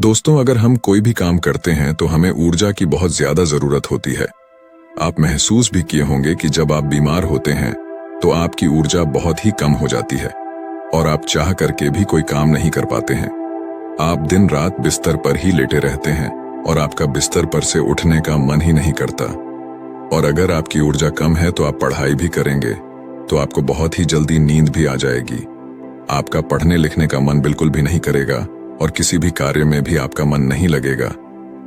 दोस्तों, अगर हम कोई भी काम करते हैं तो हमें ऊर्जा की बहुत ज्यादा जरूरत होती है। आप महसूस भी किए होंगे कि जब आप बीमार होते हैं तो आपकी ऊर्जा बहुत ही कम हो जाती है और आप चाह करके भी कोई काम नहीं कर पाते हैं। आप दिन रात बिस्तर पर ही लेटे रहते हैं और आपका बिस्तर पर से उठने का मन ही नहीं करता। और अगर आपकी ऊर्जा कम है तो आप पढ़ाई भी करेंगे तो आपको बहुत ही जल्दी नींद भी आ जाएगी। आपका पढ़ने लिखने का मन बिल्कुल भी नहीं करेगा और किसी भी कार्य में भी आपका मन नहीं लगेगा।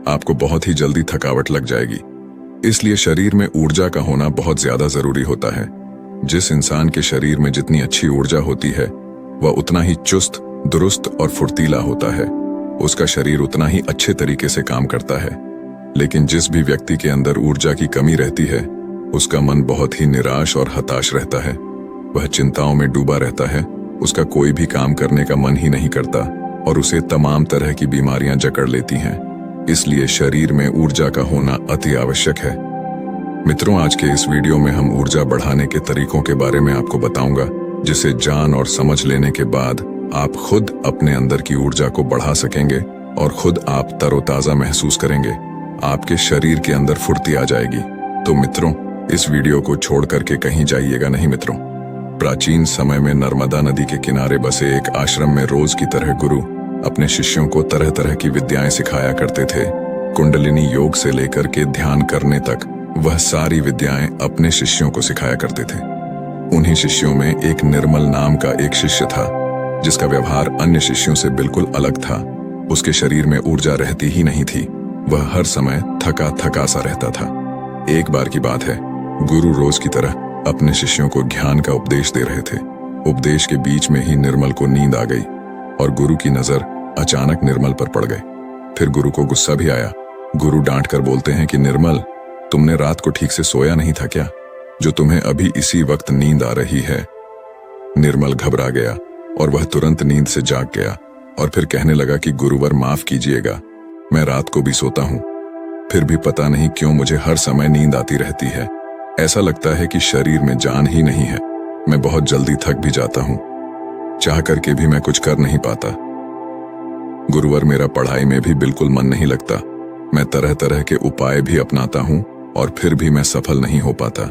आपको बहुत ही जल्दी थकावट लग जाएगी। इसलिए शरीर में ऊर्जा का होना बहुत ज्यादा जरूरी होता है। जिस इंसान के शरीर में जितनी अच्छी ऊर्जा होती है वह उतना ही चुस्त, दुरुस्त और फुर्तीला होता है। उसका शरीर उतना ही अच्छे तरीके से काम करता है। लेकिन जिस भी व्यक्ति के अंदर ऊर्जा की कमी रहती है उसका मन बहुत ही निराश और हताश रहता है। वह चिंताओं में डूबा रहता है। उसका कोई भी काम करने का मन ही नहीं करता और उसे तमाम तरह की बीमारियां जकड़ लेती हैं। इसलिए शरीर में ऊर्जा का होना अति आवश्यक है। मित्रों, आज के इस वीडियो में हम ऊर्जा बढ़ाने के तरीकों के बारे में आपको बताऊंगा, जिसे जान और समझ लेने के बाद आप खुद अपने अंदर की ऊर्जा को बढ़ा सकेंगे और खुद आप तरोताजा महसूस करेंगे। आपके शरीर के अंदर फुर्ती आ जाएगी। तो मित्रों, इस वीडियो को छोड़ करके कहीं जाइएगा नहीं। मित्रों, प्राचीन समय में नर्मदा नदी के किनारे बसे एक आश्रम में रोज की तरह गुरु अपने शिष्यों को तरह तरह की विद्याएं सिखाया करते थे। कुंडलिनी योग से लेकर के ध्यान करने तक वह सारी विद्याएं अपने शिष्यों को सिखाया करते थे। उन्हीं शिष्यों में एक निर्मल नाम का एक शिष्य था जिसका व्यवहार अन्य शिष्यों से बिल्कुल अलग था। उसके शरीर में ऊर्जा रहती ही नहीं थी। वह हर समय थका थका सा रहता था। एक बार की बात है, गुरु रोज की तरह अपने शिष्यों को ज्ञान का उपदेश दे रहे थे। उपदेश के बीच में ही निर्मल को नींद आ गई और गुरु की नजर अचानक निर्मल पर पड़ गई। फिर गुरु को गुस्सा भी आया। गुरु डांट कर बोलते हैं कि निर्मल, तुमने रात को ठीक से सोया नहीं था क्या, जो तुम्हें अभी इसी वक्त नींद आ रही है। निर्मल घबरा गया और वह तुरंत नींद से जाग गया और फिर कहने लगा कि गुरुवर, माफ कीजिएगा, मैं रात को भी सोता हूं, फिर भी पता नहीं क्यों मुझे हर समय नींद आती रहती है। ऐसा लगता है कि शरीर में जान ही नहीं है। मैं बहुत जल्दी थक भी जाता हूं, चाह करके भी मैं कुछ कर नहीं पाता। गुरुवर, मेरा पढ़ाई में भी बिल्कुल मन नहीं लगता। मैं तरह तरह के उपाय भी अपनाता हूं और फिर भी मैं सफल नहीं हो पाता।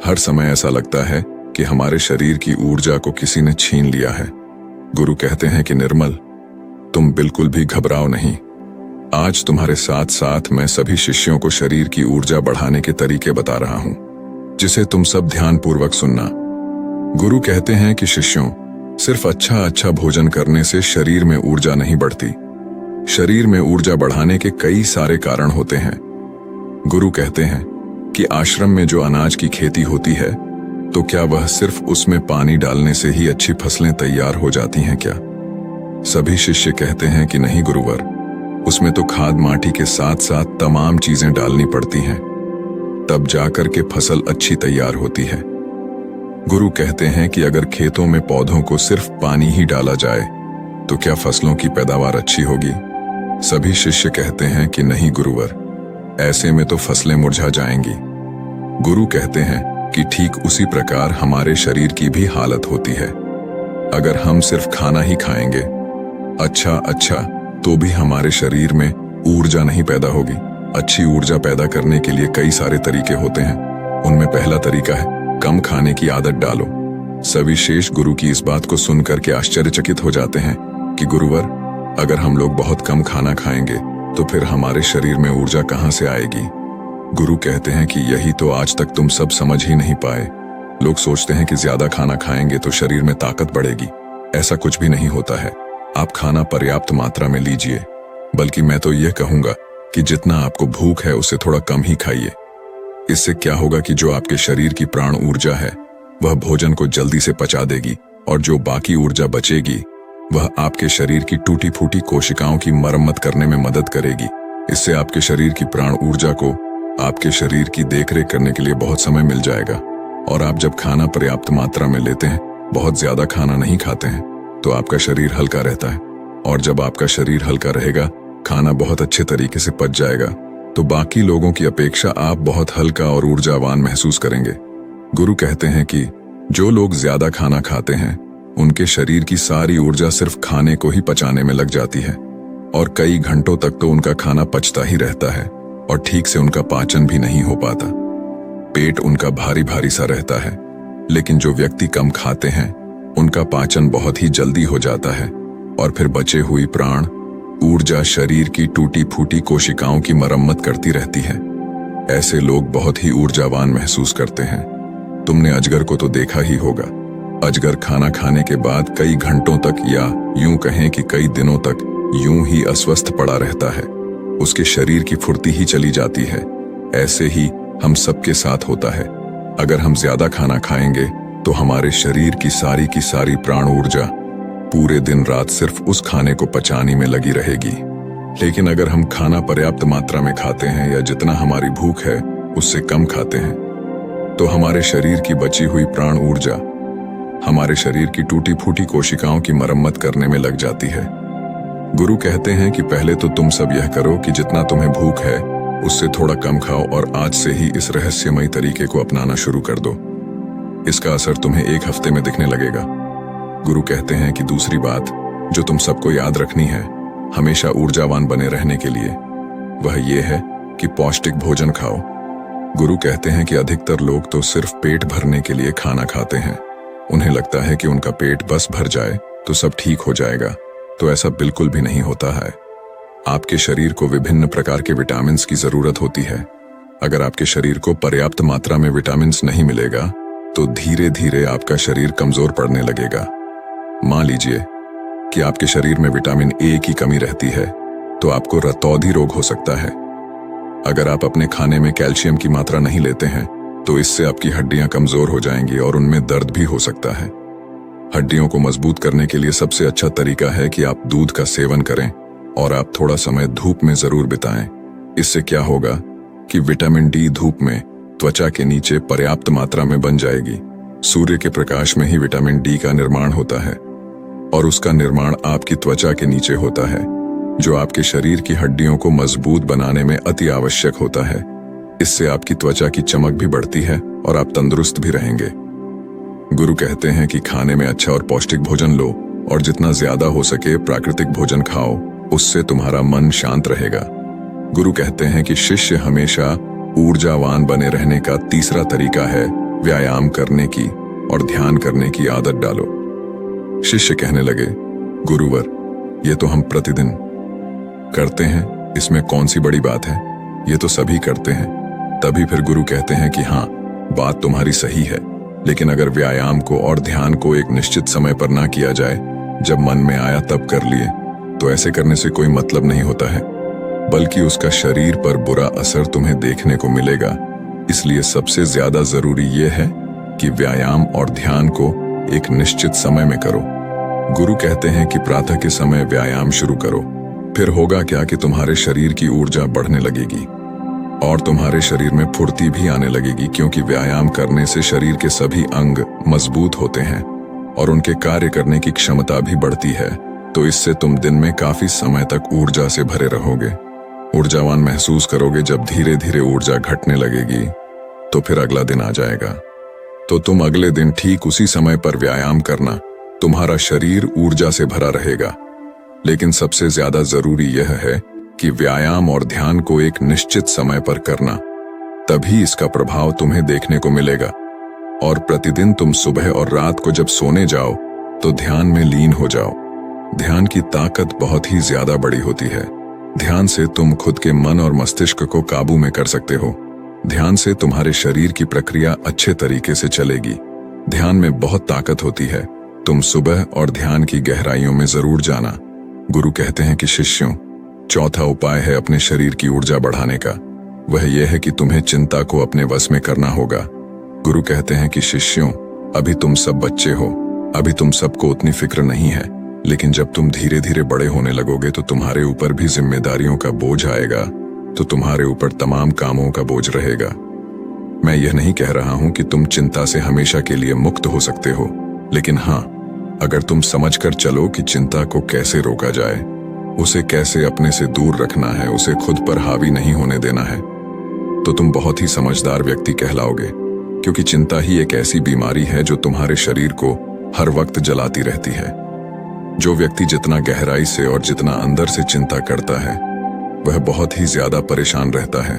हर समय ऐसा लगता है कि हमारे शरीर की ऊर्जा को किसी ने छीन लिया है। गुरु कहते हैं कि निर्मल, तुम बिल्कुल भी घबराओ नहीं। आज तुम्हारे साथ साथ मैं सभी शिष्यों को शरीर की ऊर्जा बढ़ाने के तरीके बता रहा हूं, जिसे तुम सब ध्यानपूर्वक सुनना। गुरु कहते हैं कि शिष्यों, सिर्फ अच्छा भोजन करने से शरीर में ऊर्जा नहीं बढ़ती। शरीर में ऊर्जा बढ़ाने के कई सारे कारण होते हैं। गुरु कहते हैं कि आश्रम में जो अनाज की खेती होती है तो क्या वह सिर्फ उसमें पानी डालने से ही अच्छी फसलें तैयार हो जाती हैं क्या? सभी शिष्य कहते हैं कि नहीं गुरुवर, उसमें तो खाद माटी के साथ साथ तमाम चीजें डालनी पड़ती हैं, तब जाकर के फसल अच्छी तैयार होती है। गुरु कहते हैं कि अगर खेतों में पौधों को सिर्फ पानी ही डाला जाए तो क्या फसलों की पैदावार अच्छी होगी? सभी शिष्य कहते हैं कि नहीं गुरुवर, ऐसे में तो फसलें मुरझा जाएंगी। गुरु कहते हैं कि ठीक उसी प्रकार हमारे शरीर की भी हालत होती है। अगर हम सिर्फ खाना ही खाएंगे अच्छा तो भी हमारे शरीर में ऊर्जा नहीं पैदा होगी। अच्छी ऊर्जा पैदा करने के लिए कई सारे तरीके होते हैं। उनमें पहला तरीका है कम खाने की आदत डालो। सभी शेष गुरु की इस बात को सुनकर के आश्चर्यचकित हो जाते हैं कि गुरुवर, अगर हम लोग बहुत कम खाना खाएंगे तो फिर हमारे शरीर में ऊर्जा कहां से आएगी? गुरु कहते हैं कि यही तो आज तक तुम सब समझ ही नहीं पाए। लोग सोचते हैं कि ज्यादा खाना खाएंगे तो शरीर में ताकत बढ़ेगी। ऐसा कुछ भी नहीं होता है। आप खाना पर्याप्त मात्रा में लीजिए, बल्कि मैं तो यह कहूंगा कि जितना आपको भूख है उससे थोड़ा कम ही खाइए। इससे क्या होगा कि जो आपके शरीर की प्राण ऊर्जा है वह भोजन को जल्दी से पचा देगी और जो बाकी ऊर्जा बचेगी वह आपके शरीर की टूटी फूटी कोशिकाओं की मरम्मत करने में मदद करेगी। इससे आपके शरीर की प्राण ऊर्जा को आपके शरीर की देखरेख करने के लिए बहुत समय मिल जाएगा। और आप जब खाना पर्याप्त मात्रा में लेते हैं, बहुत ज्यादा खाना नहीं खाते हैं, तो आपका शरीर हल्का रहता है। और जब आपका शरीर हल्का रहेगा, खाना बहुत अच्छे तरीके से पच जाएगा, तो बाकी लोगों की अपेक्षा आप बहुत हल्का और ऊर्जावान महसूस करेंगे। गुरु कहते हैं कि जो लोग ज्यादा खाना खाते हैं उनके शरीर की सारी ऊर्जा सिर्फ खाने को ही पचाने में लग जाती है और कई घंटों तक तो उनका खाना पचता ही रहता है और ठीक से उनका पाचन भी नहीं हो पाता। पेट उनका भारी भारी सा रहता है। लेकिन जो व्यक्ति कम खाते हैं उनका पाचन बहुत ही जल्दी हो जाता है और फिर बचे हुई प्राण ऊर्जा शरीर की टूटी फूटी कोशिकाओं की मरम्मत करती रहती है। ऐसे लोग बहुत ही ऊर्जावान महसूस करते हैं। तुमने अजगर को तो देखा ही होगा। अजगर खाना खाने के बाद कई घंटों तक या यूं कहें कि कई दिनों तक यूं ही अस्वस्थ पड़ा रहता है। उसके शरीर की फुर्ती ही चली जाती है। ऐसे ही हम सबके साथ होता है। अगर हम ज्यादा खाना खाएंगे तो हमारे शरीर की सारी प्राण ऊर्जा पूरे दिन रात सिर्फ उस खाने को पचाने में लगी रहेगी। लेकिन अगर हम खाना पर्याप्त मात्रा में खाते हैं या जितना हमारी भूख है उससे कम खाते हैं तो हमारे शरीर की बची हुई प्राण ऊर्जा हमारे शरीर की टूटी फूटी कोशिकाओं की मरम्मत करने में लग जाती है। गुरु कहते हैं कि पहले तो तुम सब यह करो कि जितना तुम्हें भूख है उससे थोड़ा कम खाओ और आज से ही इस रहस्यमयी तरीके को अपनाना शुरू कर दो। इसका असर तुम्हें 1 हफ्ते में दिखने लगेगा। गुरु कहते हैं कि दूसरी बात जो तुम सबको याद रखनी है हमेशा ऊर्जावान बने रहने के लिए, वह ये है कि पौष्टिक भोजन खाओ। गुरु कहते हैं कि अधिकतर लोग तो सिर्फ पेट भरने के लिए खाना खाते हैं। उन्हें लगता है कि उनका पेट बस भर जाए तो सब ठीक हो जाएगा, तो ऐसा बिल्कुल भी नहीं होता है। आपके शरीर को विभिन्न प्रकार के विटामिन्स की जरूरत होती है। अगर आपके शरीर को पर्याप्त मात्रा में विटामिन्स नहीं मिलेगा तो धीरे धीरे आपका शरीर कमजोर पड़ने लगेगा। मान लीजिए कि आपके शरीर में विटामिन ए की कमी रहती है तो आपको रतौंधी रोग हो सकता है। अगर आप अपने खाने में कैल्शियम की मात्रा नहीं लेते हैं तो इससे आपकी हड्डियां कमजोर हो जाएंगी और उनमें दर्द भी हो सकता है। हड्डियों को मजबूत करने के लिए सबसे अच्छा तरीका है कि आप दूध का सेवन करें और आप थोड़ा समय धूप में जरूर बिताएं। इससे क्या होगा कि विटामिन डी धूप में त्वचा के नीचे पर्याप्त मात्रा में बन जाएगी। सूर्य के प्रकाश में ही विटामिन डी का निर्माण होता है और उसका निर्माण आपकी त्वचा के नीचे होता है, जो आपके शरीर की हड्डियों को मजबूत बनाने में अति आवश्यक होता है। इससे आपकी त्वचा की चमक भी बढ़ती है और आप तंदुरुस्त भी रहेंगे। गुरु कहते हैं कि खाने में अच्छा और पौष्टिक भोजन लो और जितना ज्यादा हो सके प्राकृतिक भोजन खाओ, उससे तुम्हारा मन शांत रहेगा। गुरु कहते हैं कि शिष्य हमेशा ऊर्जावान बने रहने का तीसरा तरीका है व्यायाम करने की और ध्यान करने की आदत डालो। शिष्य कहने लगे, गुरुवर, ये तो हम प्रतिदिन करते हैं, इसमें कौन सी बड़ी बात है, ये तो सभी करते हैं। तभी फिर गुरु कहते हैं कि हाँ, बात तुम्हारी सही है, लेकिन अगर व्यायाम को और ध्यान को एक निश्चित समय पर ना किया जाए, जब मन में आया तब कर लिए, तो ऐसे करने से कोई मतलब नहीं होता है, बल्कि उसका शरीर पर बुरा असर तुम्हें देखने को मिलेगा। इसलिए सबसे ज्यादा जरूरी यह है कि व्यायाम और ध्यान को एक निश्चित समय में करो। गुरु कहते हैं कि प्रातः के समय व्यायाम शुरू करो, फिर होगा क्या कि तुम्हारे शरीर की ऊर्जा बढ़ने लगेगी और तुम्हारे शरीर में फुर्ती भी आने लगेगी, क्योंकि व्यायाम करने से शरीर के सभी अंग मजबूत होते हैं और उनके कार्य करने की क्षमता भी बढ़ती है। तो इससे तुम दिन में काफी समय तक ऊर्जा से भरे रहोगे। ऊर्जावान महसूस करोगे। जब धीरे धीरे ऊर्जा घटने लगेगी तो फिर अगला दिन आ जाएगा, तो तुम अगले दिन ठीक उसी समय पर व्यायाम करना। तुम्हारा शरीर ऊर्जा से भरा रहेगा। लेकिन सबसे ज्यादा जरूरी यह है कि व्यायाम और ध्यान को एक निश्चित समय पर करना, तभी इसका प्रभाव तुम्हें देखने को मिलेगा। और प्रतिदिन तुम सुबह और रात को जब सोने जाओ तो ध्यान में लीन हो जाओ। ध्यान की ताकत बहुत ही ज्यादा बड़ी होती है। ध्यान से तुम खुद के मन और मस्तिष्क को काबू में कर सकते हो। ध्यान से तुम्हारे शरीर की प्रक्रिया अच्छे तरीके से चलेगी। ध्यान में बहुत ताकत होती है। तुम सुबह और ध्यान की गहराइयों में जरूर जाना। गुरु कहते हैं कि शिष्यों, चौथा उपाय है अपने शरीर की ऊर्जा बढ़ाने का। वह यह है कि तुम्हें चिंता को अपने वश में करना होगा। गुरु कहते हैं कि शिष्यों, अभी तुम सब बच्चे हो, अभी तुम सबको उतनी फिक्र नहीं है, लेकिन जब तुम धीरे धीरे बड़े होने लगोगे तो तुम्हारे ऊपर भी जिम्मेदारियों का बोझ आएगा, तो तुम्हारे ऊपर तमाम कामों का बोझ रहेगा। मैं यह नहीं कह रहा हूं कि तुम चिंता से हमेशा के लिए मुक्त हो सकते हो, लेकिन हाँ, अगर तुम समझकर चलो कि चिंता को कैसे रोका जाए, उसे कैसे अपने से दूर रखना है, उसे खुद पर हावी नहीं होने देना है, तो तुम बहुत ही समझदार व्यक्ति कहलाओगे। क्योंकि चिंता ही एक ऐसी बीमारी है जो तुम्हारे शरीर को हर वक्त जलाती रहती है। जो व्यक्ति जितना गहराई से और जितना अंदर से चिंता करता है वह बहुत ही ज्यादा परेशान रहता है।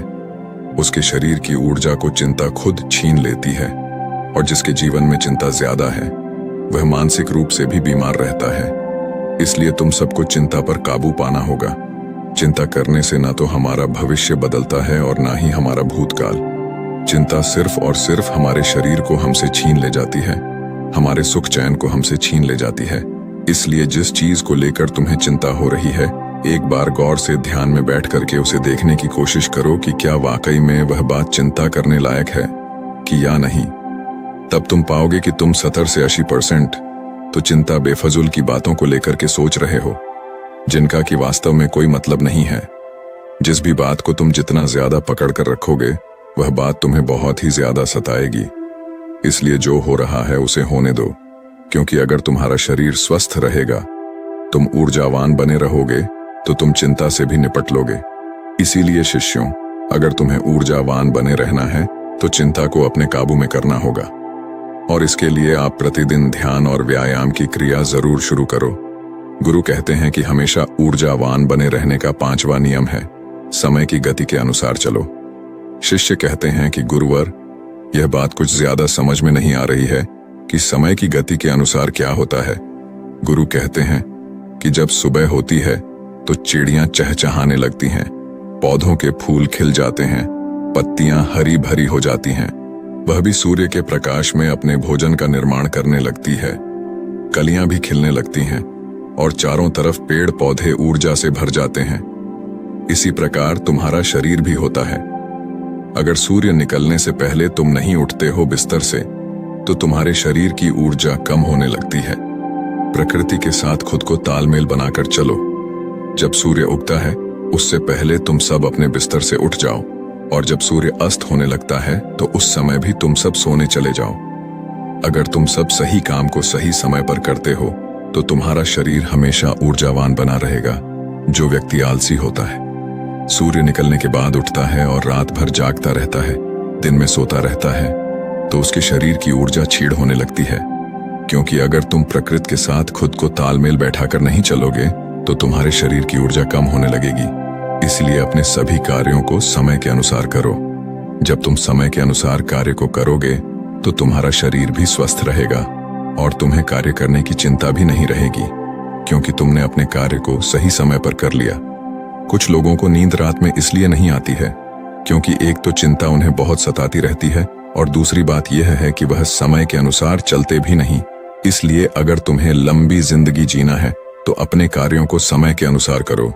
उसके शरीर की ऊर्जा को चिंता खुद छीन लेती है और जिसके जीवन में चिंता ज्यादा है वह मानसिक रूप से भी बीमार रहता है। इसलिए तुम सबको चिंता पर काबू पाना होगा। चिंता करने से ना तो हमारा भविष्य बदलता है और ना ही हमारा भूतकाल। चिंता सिर्फ और सिर्फ हमारे शरीर को हमसे छीन ले जाती है, हमारे सुख चैन को हमसे छीन ले जाती है। इसलिए जिस चीज को लेकर तुम्हें चिंता हो रही है, एक बार गौर से ध्यान में बैठ करके उसे देखने की कोशिश करो कि क्या वाकई में वह बात चिंता करने लायक है कि या नहीं। तब तुम पाओगे कि तुम 70 से 80% तो चिंता बेफजूल की बातों को लेकर के सोच रहे हो, जिनका कि वास्तव में कोई मतलब नहीं है। जिस भी बात को तुम जितना ज्यादा पकड़ कर रखोगे वह बात तुम्हें बहुत ही ज्यादा सताएगी। इसलिए जो हो रहा है उसे होने दो, क्योंकि अगर तुम्हारा शरीर स्वस्थ रहेगा, तुम ऊर्जावान बने रहोगे, तो तुम चिंता से भी निपट लोगे। इसीलिए शिष्यों, अगर तुम्हें ऊर्जावान बने रहना है तो चिंता को अपने काबू में करना होगा। और इसके लिए आप प्रतिदिन ध्यान और व्यायाम की क्रिया जरूर शुरू करो। गुरु कहते हैं कि हमेशा ऊर्जावान बने रहने का 5वां नियम है, समय की गति के अनुसार चलो। शिष्य कहते हैं कि गुरुवर, यह बात कुछ ज्यादा समझ में नहीं आ रही है कि समय की गति के अनुसार क्या होता है। गुरु कहते हैं कि जब सुबह होती है तो चिड़ियां चहचहाने लगती हैं, पौधों के फूल खिल जाते हैं, पत्तियां हरी भरी हो जाती हैं, वह भी सूर्य के प्रकाश में अपने भोजन का निर्माण करने लगती है, कलियां भी खिलने लगती हैं और चारों तरफ पेड़ पौधे ऊर्जा से भर जाते हैं। इसी प्रकार तुम्हारा शरीर भी होता है। अगर सूर्य निकलने से पहले तुम नहीं उठते हो बिस्तर से तो तुम्हारे शरीर की ऊर्जा कम होने लगती है। प्रकृति के साथ खुद को तालमेल बनाकर चलो। जब सूर्य उगता है उससे पहले तुम सब अपने बिस्तर से उठ जाओ, और जब सूर्य अस्त होने लगता है तो उस समय भी तुम सब सोने चले जाओ। अगर तुम सब सही काम को सही समय पर करते हो तो तुम्हारा शरीर हमेशा ऊर्जावान बना रहेगा। जो व्यक्ति आलसी होता है, सूर्य निकलने के बाद उठता है और रात भर जागता रहता है, दिन में सोता रहता है, तो उसके शरीर की ऊर्जा छीड़ होने लगती है। क्योंकि अगर तुम प्रकृति के साथ खुद को तालमेल बैठाकर नहीं चलोगे तो तुम्हारे शरीर की ऊर्जा कम होने लगेगी। इसलिए अपने सभी कार्यों को समय के अनुसार करो। जब तुम समय के अनुसार कार्य को करोगे तो तुम्हारा शरीर भी स्वस्थ रहेगा और तुम्हें कार्य करने की चिंता भी नहीं रहेगी, क्योंकि तुमने अपने कार्य को सही समय पर कर लिया। कुछ लोगों को नींद रात में इसलिए नहीं आती है क्योंकि एक तो चिंता उन्हें बहुत सताती रहती है और दूसरी बात यह है कि वह समय के अनुसार चलते भी नहीं। इसलिए अगर तुम्हें लंबी जिंदगी जीना है तो अपने कार्यों को समय के अनुसार करो।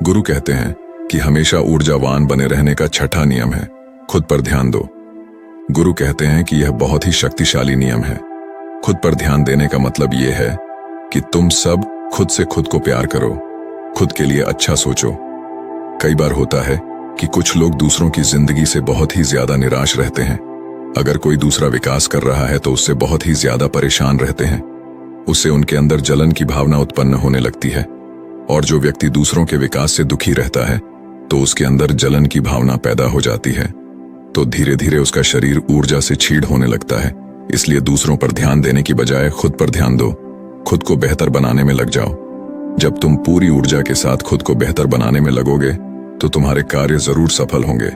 गुरु कहते हैं कि हमेशा ऊर्जावान बने रहने का 6ठा नियम है, खुद पर ध्यान दो। गुरु कहते हैं कि यह बहुत ही शक्तिशाली नियम है। खुद पर ध्यान देने का मतलब यह है कि तुम सब खुद से खुद को प्यार करो, खुद के लिए अच्छा सोचो। कई बार होता है कि कुछ लोग दूसरों की जिंदगी से बहुत ही ज्यादा निराश रहते हैं। अगर कोई दूसरा विकास कर रहा है तो उससे बहुत ही ज्यादा परेशान रहते हैं। उससे उनके अंदर जलन की भावना उत्पन्न होने लगती है, और जो व्यक्ति दूसरों के विकास से दुखी रहता है तो उसके अंदर जलन की भावना पैदा हो जाती है। तो धीरे धीरे उसका शरीर ऊर्जा से छीड़ होने लगता है। इसलिए दूसरों पर ध्यान देने की बजाय खुद पर ध्यान दो, खुद को बेहतर बनाने में लग जाओ। जब तुम पूरी ऊर्जा के साथ खुद को बेहतर बनाने में लगोगे तो तुम्हारे कार्य जरूर सफल होंगे।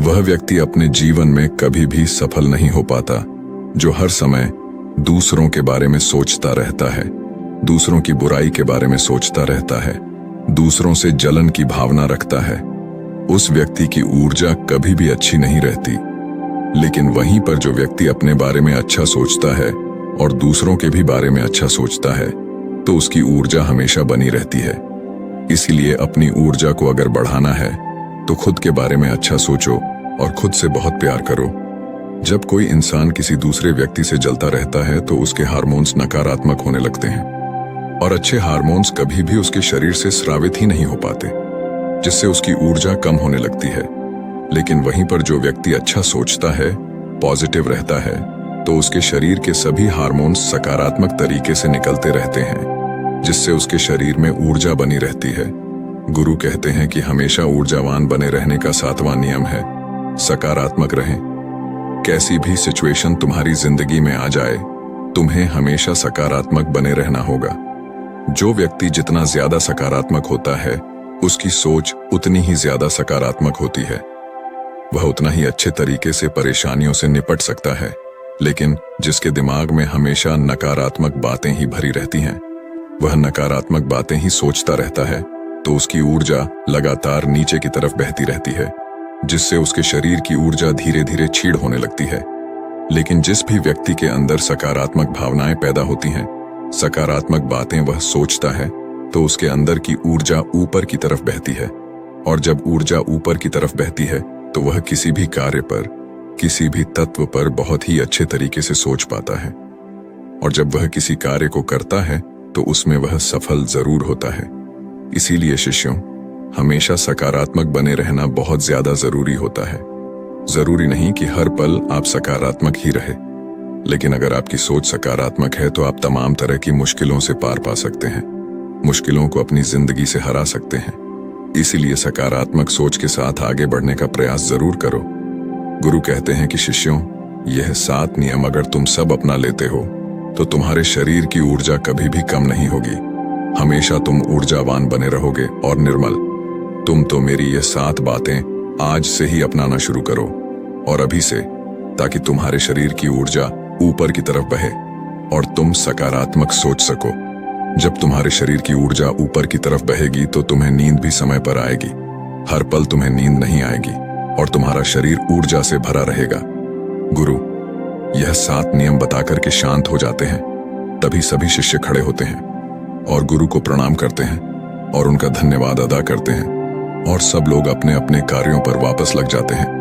वह व्यक्ति अपने जीवन में कभी भी सफल नहीं हो पाता जो हर समय दूसरों के बारे में सोचता रहता है, दूसरों की बुराई के बारे में सोचता रहता है, दूसरों से जलन की भावना रखता है। उस व्यक्ति की ऊर्जा कभी भी अच्छी नहीं रहती। लेकिन वहीं पर जो व्यक्ति अपने बारे में अच्छा सोचता है और दूसरों के भी बारे में अच्छा सोचता है तो उसकी ऊर्जा हमेशा बनी रहती है। इसीलिए अपनी ऊर्जा को अगर बढ़ाना है तो खुद के बारे में अच्छा सोचो और खुद से बहुत प्यार करो। जब कोई इंसान किसी दूसरे व्यक्ति से जलता रहता है तो उसके हार्मोन्स नकारात्मक होने लगते हैं और अच्छे हार्मोन्स कभी भी उसके शरीर से स्रावित ही नहीं हो पाते, जिससे उसकी ऊर्जा कम होने लगती है। लेकिन वहीं पर जो व्यक्ति अच्छा सोचता है, पॉजिटिव रहता है, तो उसके शरीर के सभी हार्मोन्स सकारात्मक तरीके से निकलते रहते हैं, जिससे उसके शरीर में ऊर्जा बनी रहती है। गुरु कहते हैं कि हमेशा ऊर्जावान बने रहने का 7वां नियम है, सकारात्मक रहें। कैसी भी सिचुएशन तुम्हारी जिंदगी में आ जाए, तुम्हें हमेशा सकारात्मक बने रहना होगा। जो व्यक्ति जितना ज्यादा सकारात्मक होता है, उसकी सोच उतनी ही ज्यादा सकारात्मक होती है। वह उतना ही अच्छे तरीके से परेशानियों से निपट सकता है। लेकिन जिसके दिमाग में हमेशा नकारात्मक बातें ही भरी रहती हैं, वह नकारात्मक बातें ही सोचता रहता है, तो उसकी ऊर्जा लगातार नीचे की तरफ बहती रहती है, जिससे उसके शरीर की ऊर्जा धीरे धीरे क्षीण होने लगती है। लेकिन जिस भी व्यक्ति के अंदर सकारात्मक भावनाएं पैदा होती हैं, सकारात्मक बातें वह सोचता है, तो उसके अंदर की ऊर्जा ऊपर की तरफ बहती है। और जब ऊर्जा ऊपर की तरफ बहती है, तो वह किसी भी कार्य पर, किसी भी तत्व पर बहुत ही अच्छे तरीके से सोच पाता है। और जब वह किसी कार्य को करता है, तो उसमें वह सफल जरूर होता है। इसीलिए शिष्यों, हमेशा सकारात्मक बने रहना बहुत ज्यादा जरूरी होता है। जरूरी नहीं कि हर पल आप सकारात्मक ही रहे, लेकिन अगर आपकी सोच सकारात्मक है तो आप तमाम तरह की मुश्किलों से पार पा सकते हैं, मुश्किलों को अपनी जिंदगी से हरा सकते हैं। इसीलिए सकारात्मक सोच के साथ आगे बढ़ने का प्रयास जरूर करो। गुरु कहते हैं कि शिष्यों, यह 7 नियम अगर तुम सब अपना लेते हो, तो तुम्हारे शरीर की ऊर्जा कभी भी कम नहीं होगी। हमेशा तुम ऊर्जावान बने रहोगे और निर्मल। तुम तो मेरी ये 7 बातें आज से ही अपनाना शुरू करो, और अभी से, ताकि तुम्हारे शरीर की ऊर्जा ऊपर की तरफ बहे और तुम सकारात्मक सोच सको। जब तुम्हारे शरीर की ऊर्जा ऊपर की तरफ बहेगी तो तुम्हें नींद भी समय पर आएगी। हर पल तुम्हें नींद नहीं आएगी और तुम्हारा शरीर ऊर्जा से भरा रहेगा। गुरु यह 7 नियम बताकर के शांत हो जाते हैं। तभी सभी शिष्य खड़े होते हैं और गुरु को प्रणाम करते हैं और उनका धन्यवाद अदा करते हैं, और सब लोग अपने अपने कार्यों पर वापस लग जाते हैं।